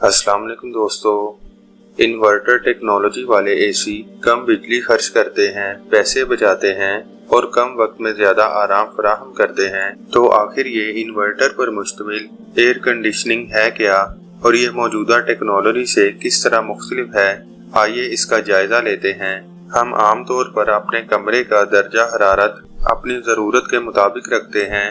अस्सलाम वालेकुम दोस्तों। इन्वर्टर टेक्नोलॉजी वाले एसी कम बिजली खर्च करते हैं, पैसे बचाते हैं और कम वक्त में ज्यादा आराम फराहम करते हैं। तो आखिर ये इन्वर्टर पर मुश्तमिल एयर कंडीशनिंग है क्या और ये मौजूदा टेक्नोलॉजी से किस तरह मुख्तलिफ है, आइए इसका जायजा लेते हैं। हम आम तौर पर अपने कमरे का दर्जा हरारत अपनी ज़रूरत के मुताबिक रखते हैं।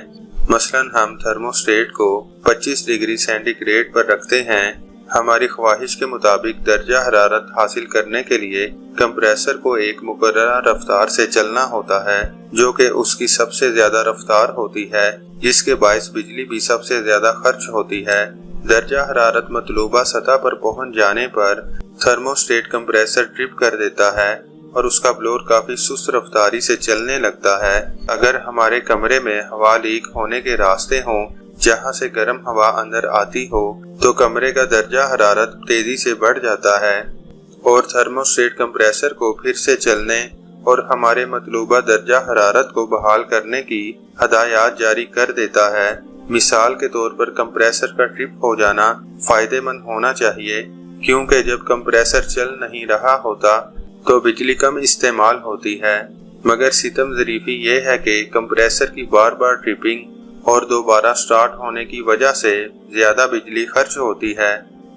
मसलन हम थर्मोस्टेट को 25 डिग्री सेंटीग्रेड पर रखते हैं। हमारी ख्वाहिश के मुताबिक दर्जा हरारत हासिल करने के लिए कंप्रेसर को एक मुकर्ररा रफ्तार से चलना होता है, जो कि उसकी सबसे ज्यादा रफ्तार होती है, जिसके बायस बिजली भी सबसे ज्यादा खर्च होती है। दर्जा हरारत मतलूबा सतह पर पहुंच जाने पर थर्मोस्टेट कंप्रेसर ट्रिप कर देता है और उसका ब्लोअर काफी सुस्त रफ्तारी से चलने लगता है। अगर हमारे कमरे में हवा लीक होने के रास्ते हों, जहां से गर्म हवा अंदर आती हो, तो कमरे का दर्जा हरारत तेजी से बढ़ जाता है और थर्मोस्टेट कंप्रेसर को फिर से चलने और हमारे मतलूबा दर्जा हरारत को बहाल करने की हदायत जारी कर देता है। मिसाल के तौर पर कंप्रेसर का ट्रिप हो जाना फायदेमंद होना चाहिए, क्योंकि जब कंप्रेसर चल नहीं रहा होता तो बिजली कम इस्तेमाल होती है। मगर सितम ज़रीफ़ी ये है कि कंप्रेसर की बार बार ट्रिपिंग और दोबारा स्टार्ट होने की वजह से ज्यादा बिजली खर्च होती है,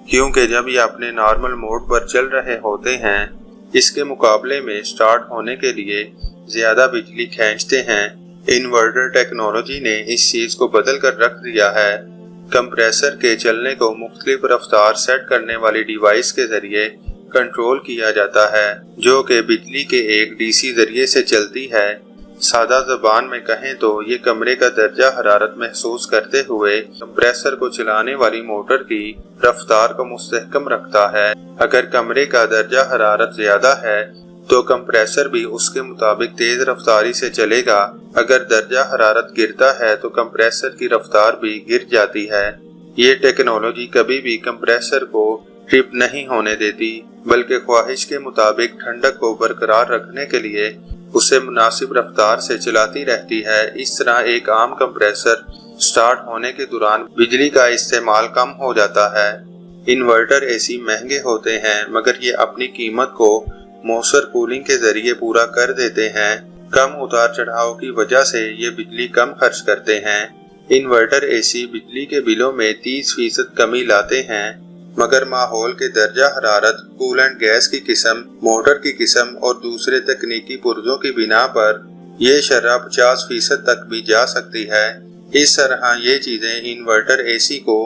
क्योंकि जब ये अपने नॉर्मल मोड पर चल रहे होते हैं, इसके मुकाबले में स्टार्ट होने के लिए ज्यादा बिजली खींचते हैं। इन्वर्टर टेक्नोलॉजी ने इस चीज को बदल कर रख दिया है। कंप्रेसर के चलने को मुख्तलिफ रफ्तार सेट करने वाली डिवाइस के जरिए कंट्रोल किया जाता है, जो कि बिजली के एक डीसी जरिए से चलती है। सादा ज़बान में कहें तो ये कमरे का दर्जा हरारत महसूस करते हुए कंप्रेसर को चलाने वाली मोटर की रफ्तार को मुस्तहकम रखता है। अगर कमरे का दर्जा हरारत ज्यादा है तो कंप्रेसर भी उसके मुताबिक तेज रफ्तारी से चलेगा। अगर दर्जा हरारत गिरता है तो कंप्रेसर की रफ्तार भी गिर जाती है। ये टेक्नोलॉजी कभी भी कंप्रेसर को ट्रिप नहीं होने देती, बल्कि ख्वाहिश के मुताबिक ठंडक को बरकरार रखने के लिए उसे मुनासिब रफ्तार से चलाती रहती है। इस तरह एक आम कंप्रेसर स्टार्ट होने के दौरान बिजली का इस्तेमाल कम हो जाता है। इन्वर्टर एसी महंगे होते हैं, मगर ये अपनी कीमत को मौसर कूलिंग के जरिए पूरा कर देते हैं। कम उतार चढ़ाव की वजह से ये बिजली कम खर्च करते हैं। इन्वर्टर एसी बिजली के बिलों में 30% कमी लाते हैं, मगर माहौल के दर्जा हरारत, कूलेंट गैस की किस्म, मोटर की किस्म और दूसरे तकनीकी पुर्जों की बिना पर ये शरह 50% तक भी जा सकती है। इस तरह ये चीजें इन्वर्टर एसी को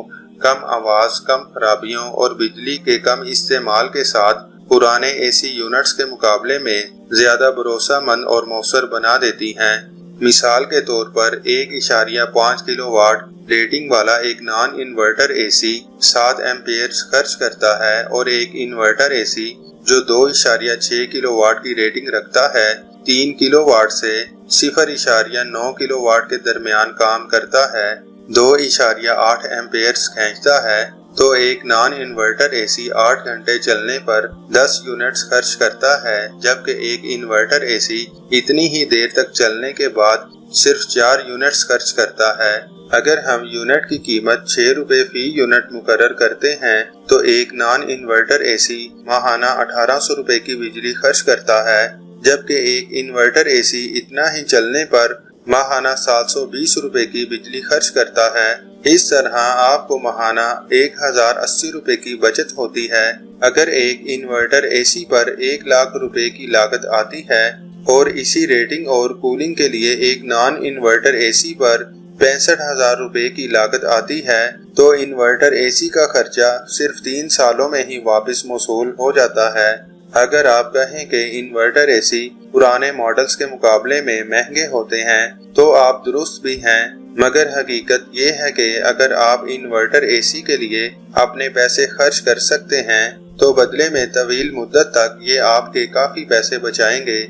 कम आवाज, कम खराबियों और बिजली के कम इस्तेमाल के साथ पुराने एसी यूनिट्स के मुकाबले में ज्यादा भरोसेमंद और मौसर बना देती हैं। मिसाल के तौर पर 1.5 किलोवाट रेटिंग वाला एक नॉन इन्वर्टर एसी 7 एम्पियर्स खर्च करता है और एक इन्वर्टर एसी जो 2.6 किलोवाट की रेटिंग रखता है 3 किलोवाट से 0.9 किलोवाट के दरमियान काम करता है, 2.8 एम्पियर्स खींचता है। तो एक नॉन इन्वर्टर एसी 8 घंटे चलने पर 10 यूनिट्स खर्च करता है, जबकि एक इन्वर्टर एसी इतनी ही देर तक चलने के बाद सिर्फ 4 यूनिट्स खर्च करता है। अगर हम यूनिट की कीमत 6 रुपए फी यूनिट मुकर्रर करते हैं तो एक नॉन इन्वर्टर एसी माहाना 1800 रुपए की बिजली खर्च करता है, जबकि एक इन्वर्टर एसी इतना ही चलने पर माहाना 720 रुपए की बिजली खर्च करता है। इस तरह आपको माहाना 1080 रुपए की बचत होती है। अगर एक इन्वर्टर एसी पर 1 लाख रुपए की लागत आती है और इसी रेटिंग और कूलिंग के लिए एक नॉन इन्वर्टर एसी पर 65,000 रुपए की लागत आती है, तो इन्वर्टर एसी का खर्चा सिर्फ 3 सालों में ही वापस मौसूल हो जाता है। अगर आप कहें कि इन्वर्टर एसी पुराने मॉडल्स के मुकाबले में महंगे होते हैं, तो आप दुरुस्त भी हैं, मगर हकीकत ये है कि अगर आप इन्वर्टर एसी के लिए अपने पैसे खर्च कर सकते हैं तो बदले में तवील मुद्दत तक ये आपके काफी पैसे बचाएंगे।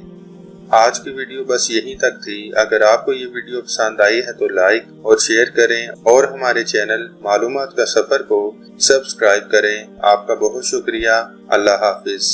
आज की वीडियो बस यहीं तक थी। अगर आपको ये वीडियो पसंद आई है तो लाइक और शेयर करें और हमारे चैनल मालूमात का सफर को सब्सक्राइब करें। आपका बहुत शुक्रिया। अल्लाह हाफिज।